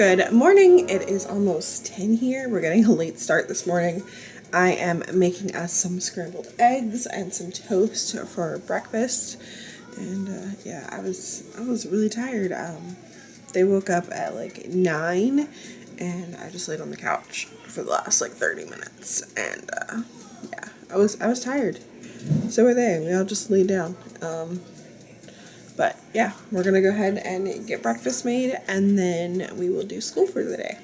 Good morning. It is almost 10 here. We're getting a late start this morning. I am making us some scrambled eggs and some toast for breakfast. And yeah, I was really tired. They woke up at like 9 and I just laid on the couch for the last like 30 minutes. And yeah, I was tired. So were they. We all just laid down. But yeah, we're gonna go ahead and get breakfast made, and then we will do school for the day.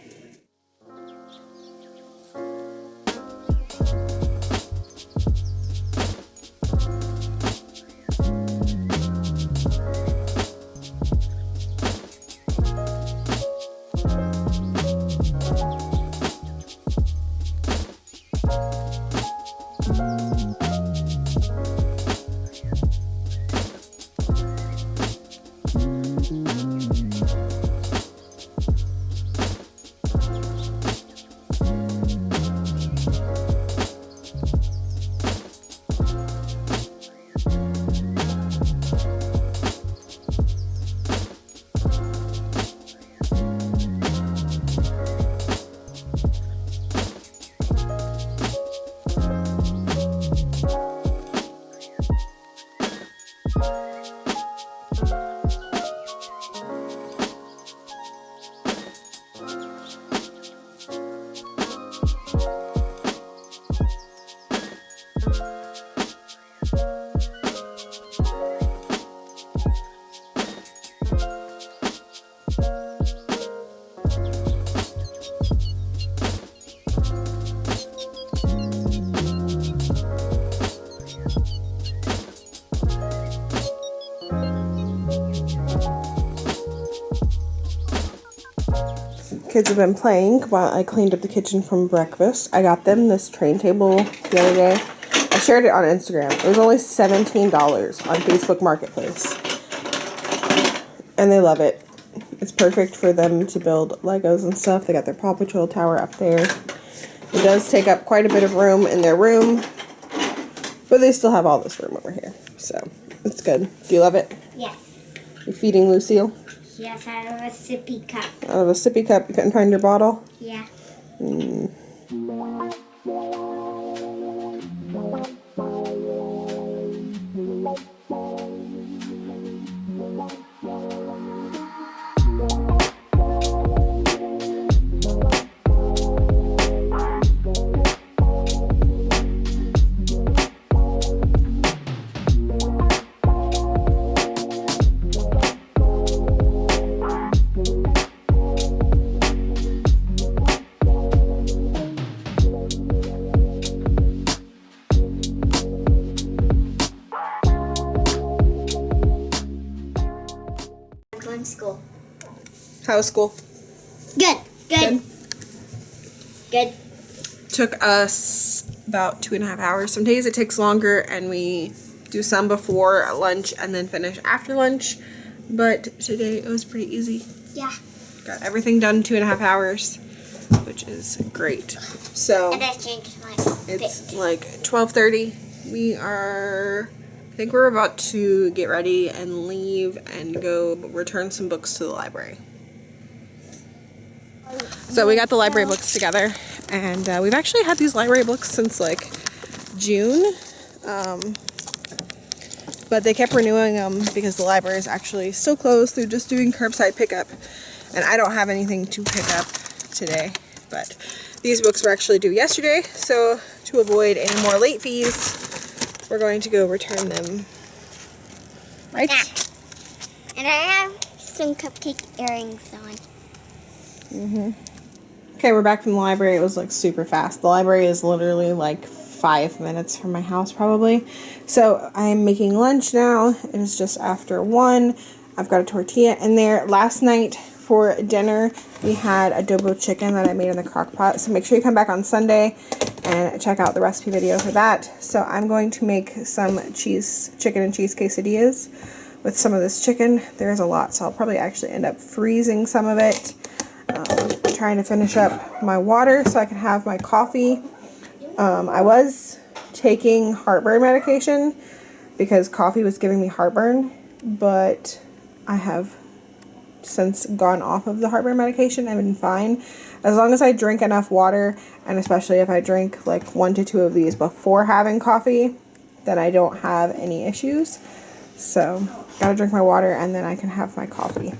Kids have been playing while I cleaned up the kitchen from breakfast. I got them this train table the other day. I shared it on Instagram. It was only $17 on Facebook Marketplace. And they love it. It's perfect for them to build Legos and stuff. They got their Paw Patrol tower up there. It does take up quite a bit of room in their room, but they still have all this room over here. So, it's good. Do you love it? Yes. You're feeding Lucille? Yes, out of a sippy cup. Out of a sippy cup? You couldn't find your bottle? Yeah. Going to school. How was school? Good. Good. Good. Took us about 2.5 hours. Some days it takes longer and we do some before lunch and then finish after lunch. But today it was pretty easy. Yeah. Got everything done in 2.5 hours, which is great. So And I changed my it's like 12:30. I think we're about to get ready and leave and go return some books to the library. So we got the library books together, and we've actually had these library books since like June, but they kept renewing them because the library is actually still closed. They're just doing curbside pickup, and I don't have anything to pick up today, but these books were actually due yesterday, so to avoid any more late fees, we're going to go return them. Right? Yeah. And I have some cupcake earrings on. Okay, we're back from the library. It was like super fast. The library is literally like 5 minutes from my house probably. So I'm making lunch now. It is just after 1. I've got a tortilla in there. Last night for dinner we had adobo chicken that I made in the crock pot. So make sure you come back on Sunday and check out the recipe video for that. So I'm going to make some chicken and cheese quesadillas with some of this chicken. There's a lot, so I'll probably actually end up freezing some of it. Trying to finish up my water so I can have my coffee. I was taking heartburn medication because coffee was giving me heartburn, but I have since gone off of the heartburn medication. I've been fine. As long as I drink enough water, and especially if I drink like 1 to 2 of these before having coffee, then I don't have any issues. So, gotta drink my water and then I can have my coffee.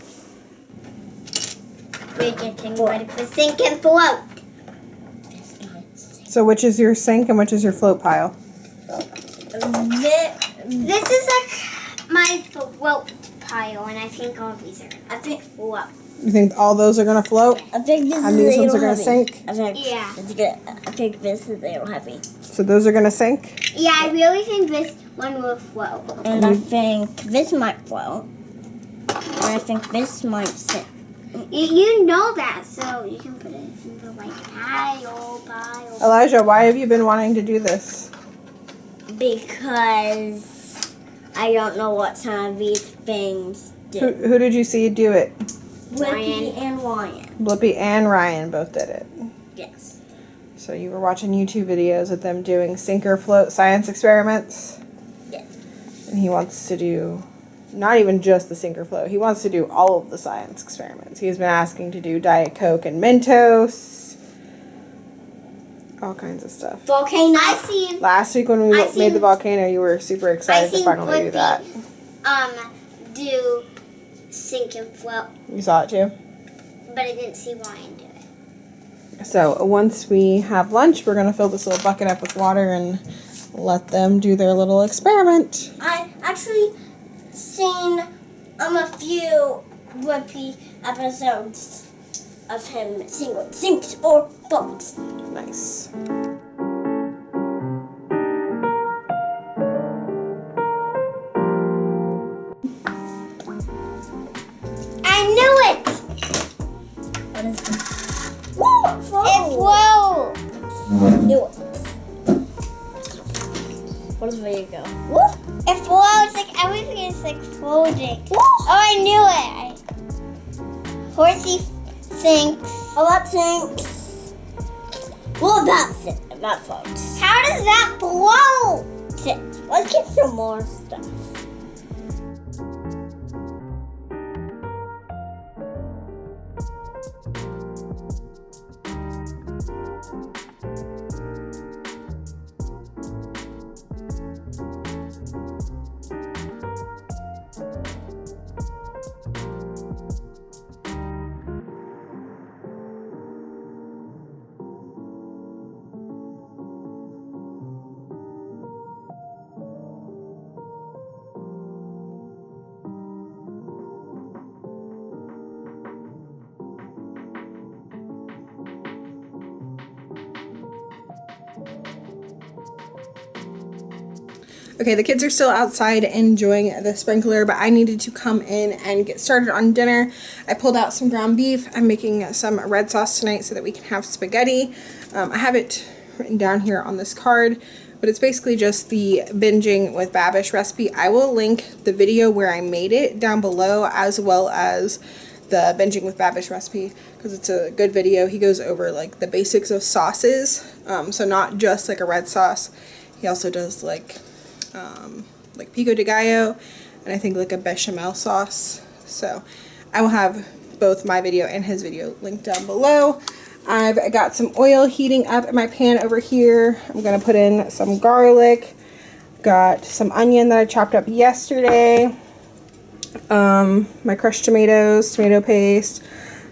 We're getting ready for sink and float. So which is your sink and which is your float pile? This is like my float pile, and I think all these are. I think float. You think all those are gonna float? I think this And is these a ones are little gonna heavy. sink? I think Yeah. I think this is a little heavy. So those are gonna sink? Yeah, I really think this one will float. And I think this might float. And I think this might sink. You know that, so you can put it in the like pile. Elijah, why have you been wanting to do this? Because I don't know what some of these things do. Who did you see do it? Blippi and Ryan. Blippi and Ryan both did it. Yes. So you were watching YouTube videos of them doing sink or float science experiments? Yes. And he wants to do not even just the sink or float. He wants to do all of the science experiments. He's been asking to do Diet Coke and Mentos. All kinds of stuff. Volcano. I see. Last week when we made the volcano, you were super excited to finally do that. Do sink and float, You saw it too? but I didn't see Ryan do it. So once we have lunch, we're going to fill this little bucket up with water and let them do their little experiment. I actually seen a few Blippi episodes of him singing sinks or floats. Nice. I knew it. What is this? Woo! It It floats. Knew it. What does video go? Woo! It floats like everything is like floating. Oh, I knew it. Horsey sinks. Oh, that sinks. Well, that's it. That floats. How does that float? Let's get some more stuff. Okay, the kids are still outside enjoying the sprinkler, but I needed to come in and get started on dinner. I pulled out some ground beef. I'm making some red sauce tonight so that we can have spaghetti. I have it written down here on this card, but it's basically just the binging with Babish recipe. I will link the video where I made it down below, as well as the binging with Babish recipe, because it's a good video. He goes over like the basics of sauces, so not just like a red sauce. He also does like pico de gallo, and I think like a bechamel sauce. So I will have both my video and his video linked down below. I've got some oil heating up in my pan over here. I'm gonna put in some garlic. Got some onion that I chopped up yesterday. My crushed tomatoes, tomato paste.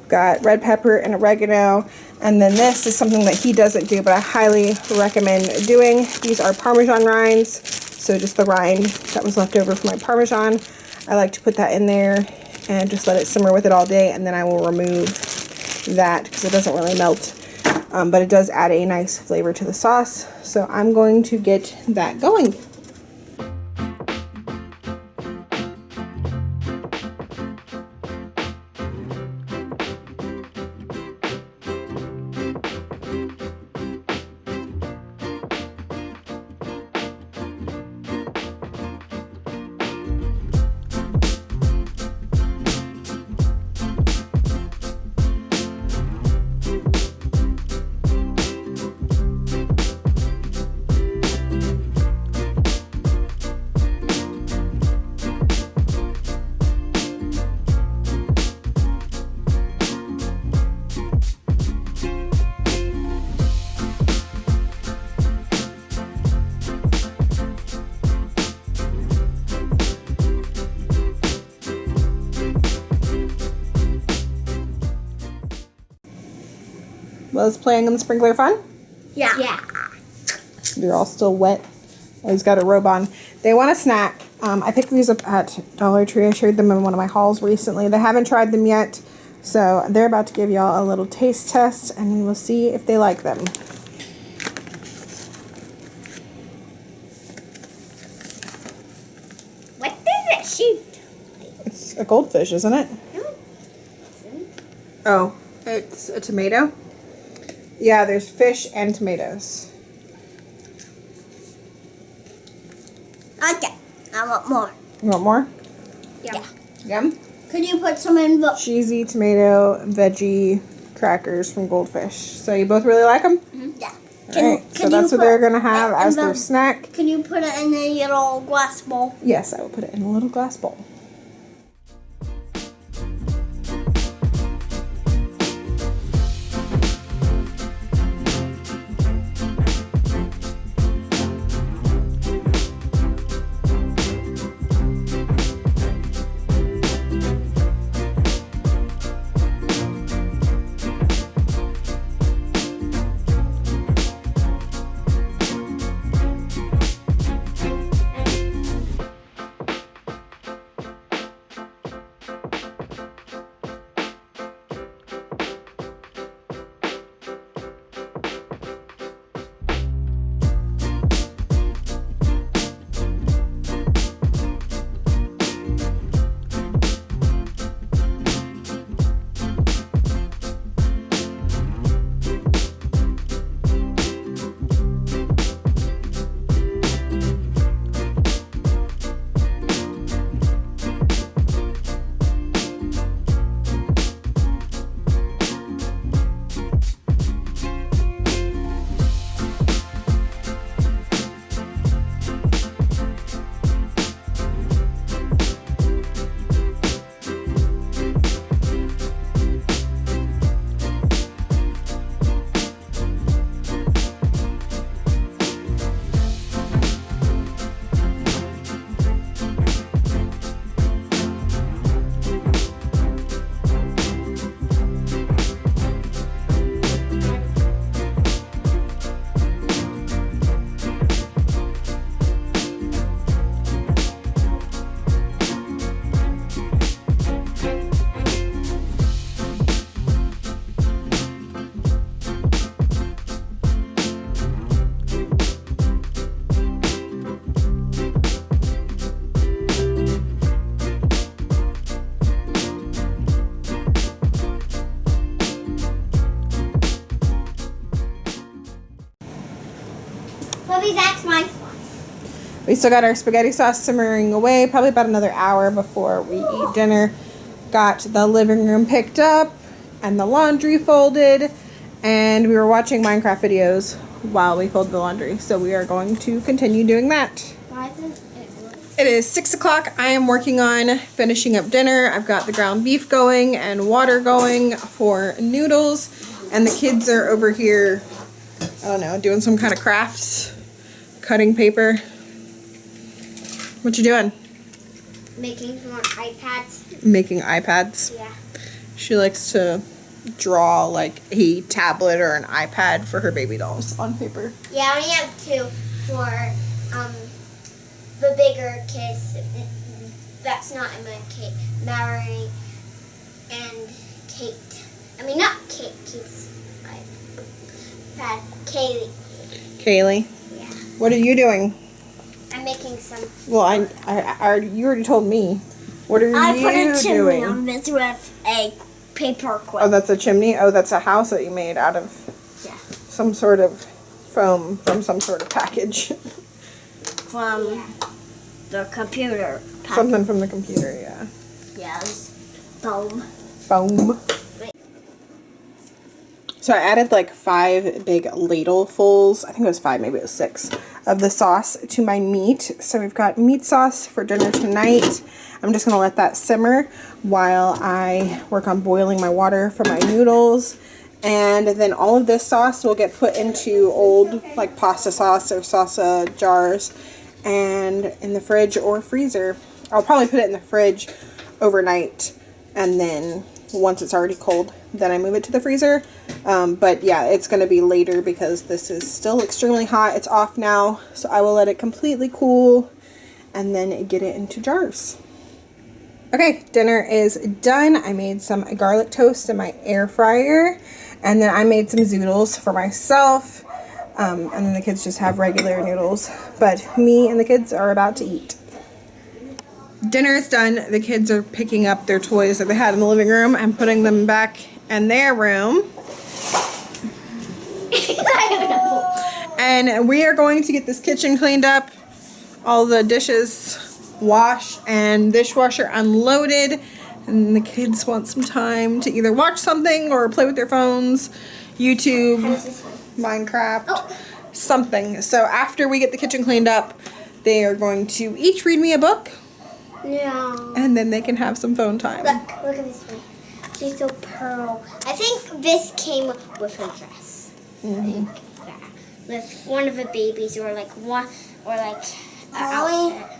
Got red pepper and oregano. And then this is something that he doesn't do, but I highly recommend doing. These are Parmesan rinds. So just the rind that was left over from my Parmesan. I like to put that in there and just let it simmer with it all day, and then I will remove that because it doesn't really melt. But it does add a nice flavor to the sauce. So I'm going to get that going. Was playing in the sprinkler fun? Yeah. Yeah. You're all still wet. Oh, he's got a robe on. They want a snack. I picked these up at Dollar Tree. I shared them in one of my hauls recently. They haven't tried them yet, so they're about to give y'all a little taste test, and we'll see if they like them. What does it shoot? It's a goldfish, isn't it? Oh, it's a tomato? Yeah, there's fish and tomatoes. Okay. I want more. You want more? Yeah. Yum. Could you put some in the... Cheesy tomato veggie crackers from Goldfish. So you both really like them? Yeah. Alright, so that's what they're going to have as their snack. Can you put it in a little glass bowl? Yes, I will put it in a little glass bowl. Bobby, that's my spot. We still got our spaghetti sauce simmering away, probably about another hour before we eat dinner. Got the living room picked up and the laundry folded, and we were watching Minecraft videos while we folded the laundry, so we are going to continue doing that. Why isn't it working? It is 6 o'clock. I am working on finishing up dinner. I've got the ground beef going and water going for noodles, and the kids are over here, I don't know, doing some kind of crafts, cutting paper. What you doing? Making more iPads. Making iPads. Yeah. She likes to draw like a tablet or an iPad for her baby dolls on paper. Yeah, I only have two for the bigger kids. That's not Emma, Kate, Mallory, and Kate. I mean, not Kate. Kate's iPad. Kaylee. Kaylee, Yeah. what are you doing? I'm making some. Well, you already told me. What are I you put a chimney doing? on this with a paper clip. Oh, that's a chimney? Oh, that's a house that you made out of Yeah. some sort of foam from some sort of package. From the computer. Something from the computer, yeah. Yes. Foam. Foam. So I added like 5 big ladlefuls, I think it was 5, maybe it was 6, of the sauce to my meat. So we've got meat sauce for dinner tonight. I'm just going to let that simmer while I work on boiling my water for my noodles. And then all of this sauce will get put into old like pasta sauce or salsa jars and in the fridge or freezer. I'll probably put it in the fridge overnight, and then once it's already cold, then I move it to the freezer. But yeah, it's going to be later because this is still extremely hot. It's off now, so I will let it completely cool and then get it into jars. Okay, dinner is done. I made some garlic toast in my air fryer, and then I made some zoodles for myself, and then the kids just have regular noodles, but me and the kids are about to eat. Dinner is done. The kids are picking up their toys that they had in the living room and putting them back in their room. And we are going to get this kitchen cleaned up, all the dishes washed and dishwasher unloaded, and the kids want some time to either watch something or play with their phones, YouTube, Minecraft, something. So after we get the kitchen cleaned up, they are going to each read me a book. No. And then they can have some phone time. Look at this one. She's so pearl. I think this came with her dress. Mm-hmm. Like that. With one of the babies, or like one, or like an outfit.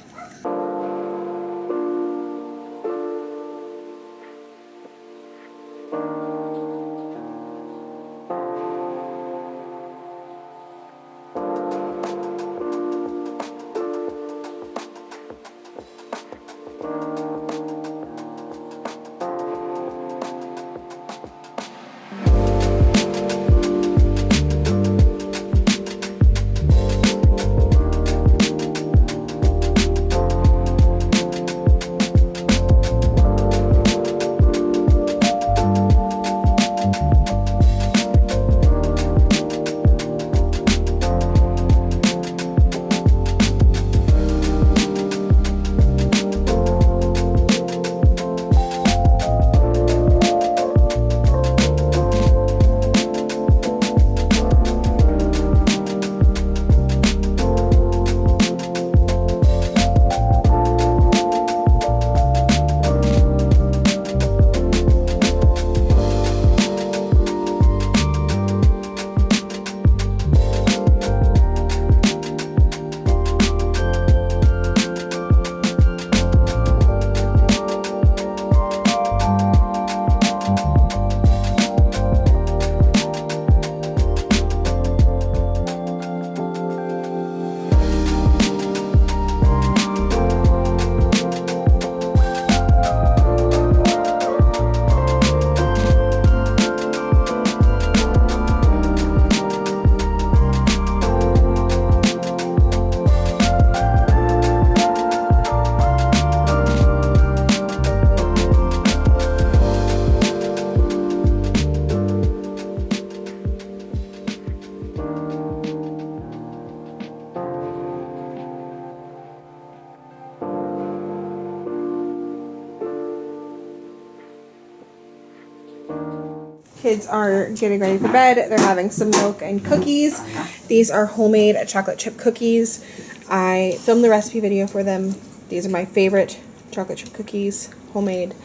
Kids are getting ready for bed. They're having some milk and cookies. These are homemade chocolate chip cookies. I filmed the recipe video for them. These are my favorite chocolate chip cookies, homemade.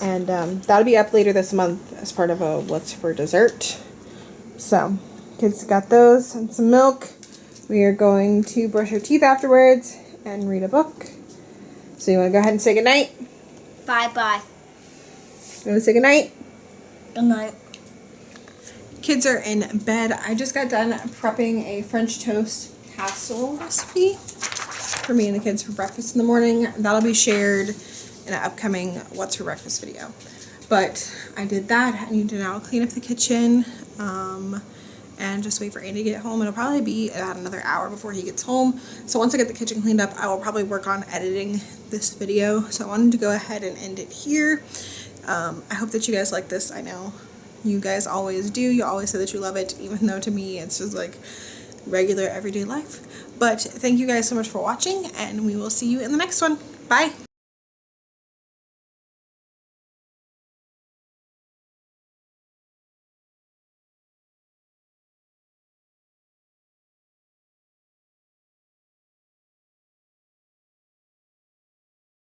And that'll be up later this month as part of a What's for Dessert. So, kids got those and some milk. We are going to brush our teeth afterwards and read a book. So you want to go ahead and say goodnight? Bye-bye. You want to say goodnight? Good night. Kids are in bed. I just got done prepping a French toast casserole recipe for me and the kids for breakfast in the morning. That'll be shared in an upcoming What's for Breakfast video. But I did that. I need to now clean up the kitchen and just wait for Andy to get home. It'll probably be about another hour before he gets home. So once I get the kitchen cleaned up, I will probably work on editing this video. So I wanted to go ahead and end it here. I hope that you guys like this. I know you guys always do. You always say that you love it, even though to me it's just like regular everyday life. But thank you guys so much for watching, and we will see you in the next one. Bye!